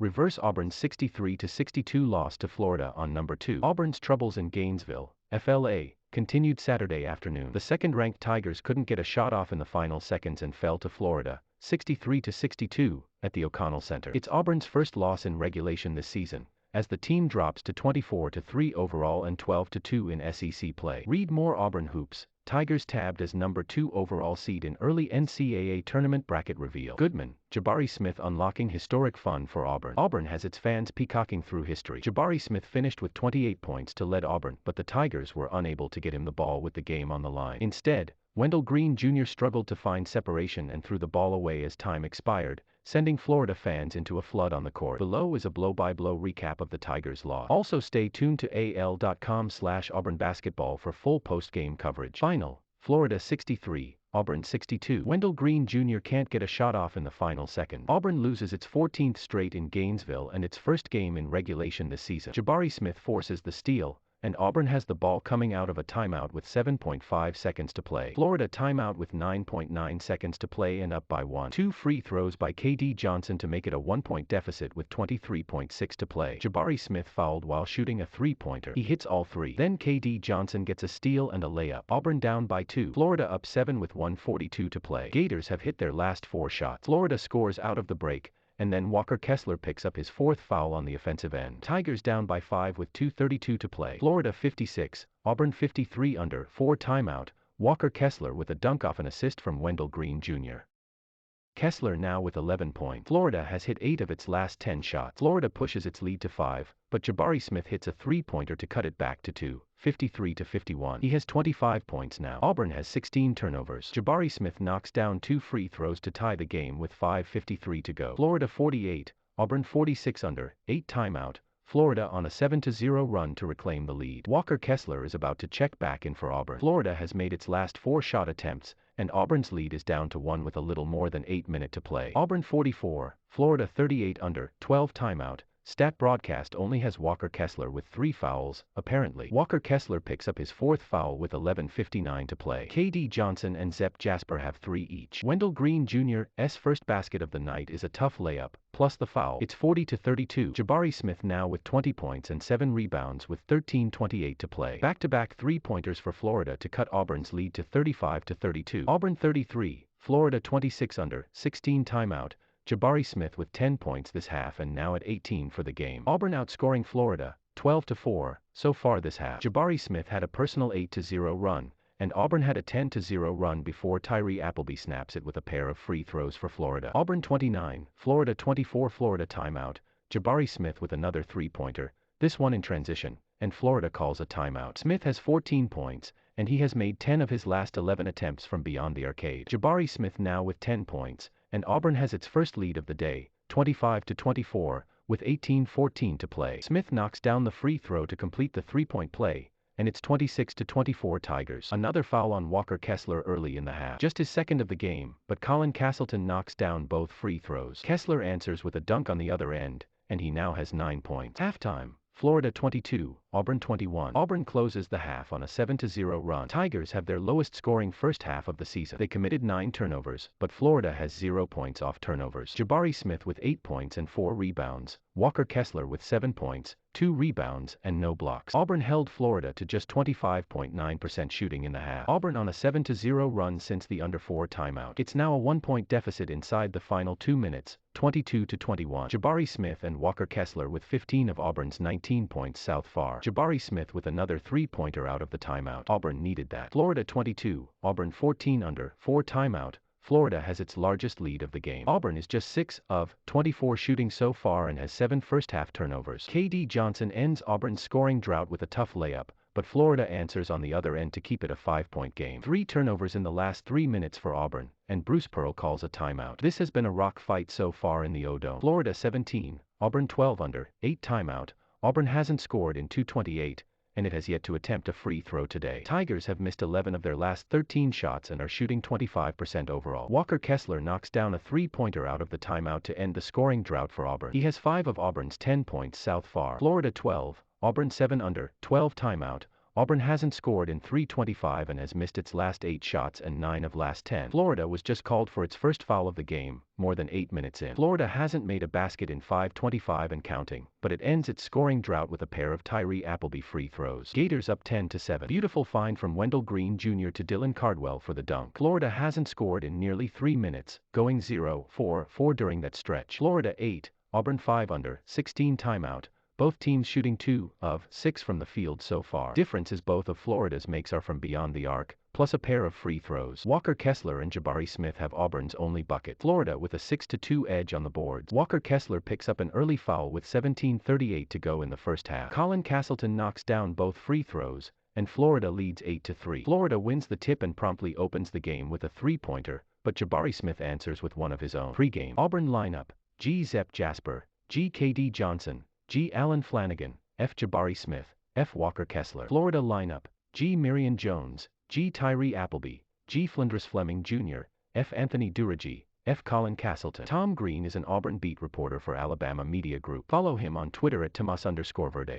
reverse Auburn's 63-62 loss to Florida on No. 2. Auburn's troubles in Gainesville, FLA, continued Saturday afternoon. The second-ranked Tigers couldn't get a shot off in the final seconds and fell to Florida, 63-62, at the O'Connell Center. It's Auburn's first loss in regulation this season, as the team drops to 24-3 overall and 12-2 in SEC play. Read more Auburn hoops. Tigers tabbed as No. 2 overall seed in early NCAA tournament bracket reveal. Goodman, Jabari Smith unlocking historic fun for Auburn. Auburn has its fans peacocking through history. Jabari Smith finished with 28 points to lead Auburn, but the Tigers were unable to get him the ball with the game on the line. Instead, Wendell Green Jr. struggled to find separation and threw the ball away as time expired, sending Florida fans into a flood on the court. Below is a blow-by-blow recap of the Tigers' loss. Also stay tuned to al.com/Auburn basketball for full post-game coverage. Final, Florida 63, Auburn 62. Wendell Green Jr. can't get a shot off in the final second. Auburn loses its 14th straight in Gainesville and its first game in regulation this season. Jabari Smith forces the steal, and Auburn has the ball coming out of a timeout with 7.5 seconds to play. Florida timeout with 9.9 seconds to play and up by 1. 2 free throws by K.D. Johnson to make it a 1-point deficit with 23.6 to play. Jabari Smith fouled while shooting a three-pointer. He hits all three. Then K.D. Johnson gets a steal and a layup. Auburn down by 2. Florida up 7 with 1:42 to play. Gators have hit their last 4 shots. Florida scores out of the break, and then Walker Kessler picks up his 4th foul on the offensive end. Tigers down by 5 with 2:32 to play. Florida 56, Auburn 53 under 4 timeout. Walker Kessler with a dunk off an assist from Wendell Green Jr. Kessler now with 11 points. Florida has hit 8 of its last 10 shots. Florida pushes its lead to 5, but Jabari Smith hits a three-pointer to cut it back to 2, 53-51. He has 25 points now. Auburn has 16 turnovers. Jabari Smith knocks down 2 free throws to tie the game with 5:53 to go. Florida 48, Auburn 46 under 8 timeout. Florida on a 7-0 run to reclaim the lead. Walker Kessler is about to check back in for Auburn. Florida has made its last 4 shot attempts, and Auburn's lead is down to 1 with a little more than 8 minutes to play. Auburn 44, Florida 38 under 12 timeout. Stat broadcast only has Walker Kessler with 3 fouls, apparently. Walker Kessler picks up his 4th foul with 11:59 to play. K.D. Johnson and Zep Jasper have 3 each. Wendell Green Jr.'s first basket of the night is a tough layup, plus the foul. It's 40-32. Jabari Smith now with 20 points and 7 rebounds with 13:28 to play. Back-to-back three-pointers for Florida to cut Auburn's lead to 35-32. Auburn 33, Florida 26 under 16 timeout. Jabari Smith with 10 points this half and now at 18 for the game. Auburn outscoring Florida, 12-4, so far this half. Jabari Smith had a personal 8-0 run, and Auburn had a 10-0 run before Tyree Appleby snaps it with a pair of free throws for Florida. Auburn 29, Florida 24. Florida timeout. Jabari Smith with another three-pointer, this one in transition, and Florida calls a timeout. Smith has 14 points, and he has made 10 of his last 11 attempts from beyond the arcade. Jabari Smith now with 10 points, and Auburn has its first lead of the day, 25-24, with 18:14 to play. Smith knocks down the free throw to complete the three-point play, and it's 26-24 Tigers. Another foul on Walker Kessler early in the half. Just his second of the game, but Colin Castleton knocks down both free throws. Kessler answers with a dunk on the other end, and he now has 9 points. Halftime, Florida 22, Auburn 21. Auburn closes the half on a 7-0 run. Tigers have their lowest scoring first half of the season. They committed 9 turnovers, but Florida has 0 points off turnovers. Jabari Smith with 8 points and 4 rebounds. Walker Kessler with 7 points, 2 rebounds, and no blocks. Auburn held Florida to just 25.9% shooting in the half. Auburn on a 7-0 run since the under 4 timeout. It's now a 1-point deficit inside the final 2 minutes, 22-21. Jabari Smith and Walker Kessler with 15 of Auburn's 19 points south far. Jabari Smith with another three-pointer out of the timeout. Auburn needed that. Florida 22, Auburn 14 under 4 timeout. Florida has its largest lead of the game. Auburn is just 6 of 24 shooting so far and has 7 first-half turnovers. K.D. Johnson ends Auburn's scoring drought with a tough layup, but Florida answers on the other end to keep it a 5-point game. 3 turnovers in the last 3 minutes for Auburn, and Bruce Pearl calls a timeout. This has been a rock fight so far in the O-Dome. Florida 17, Auburn 12 under 8 timeout. Auburn hasn't scored in 2:28, and it has yet to attempt a free throw today. Tigers have missed 11 of their last 13 shots and are shooting 25% overall. Walker Kessler knocks down a three-pointer out of the timeout to end the scoring drought for Auburn. He has 5 of Auburn's 10 points south far. Florida 12, Auburn 7 under 12 timeout. Auburn hasn't scored in 3:25 and has missed its last 8 shots and 9 of last 10. Florida was just called for its first foul of the game, more than 8 minutes in. Florida hasn't made a basket in 5:25 and counting, but it ends its scoring drought with a pair of Tyree Appleby free throws. Gators up 10-7. Beautiful find from Wendell Green Jr. to Dylan Cardwell for the dunk. Florida hasn't scored in nearly 3 minutes, going 0-4 during that stretch. Florida 8, Auburn 5 under, 16 timeout. Both teams shooting 2 of 6 from the field so far. Difference is both of Florida's makes are from beyond the arc, plus a pair of free throws. Walker Kessler and Jabari Smith have Auburn's only bucket. Florida with a 6-2 edge on the boards. Walker Kessler picks up an early foul with 17:38 to go in the first half. Colin Castleton knocks down both free throws, and Florida leads 8-3. Florida wins the tip and promptly opens the game with a three-pointer, but Jabari Smith answers with one of his own. Pre-game Auburn lineup: G. Zep Jasper, G. K.D Johnson, G. Allen Flanagan, F. Jabari Smith, F. Walker Kessler. Florida lineup: G. Marion Jones, G. Tyree Appleby, G. Flinders Fleming Jr., F. Anthony Duragi, F. Colin Castleton. Tom Green is an Auburn beat reporter for Alabama Media Group. Follow him on Twitter at Tomas_Verde.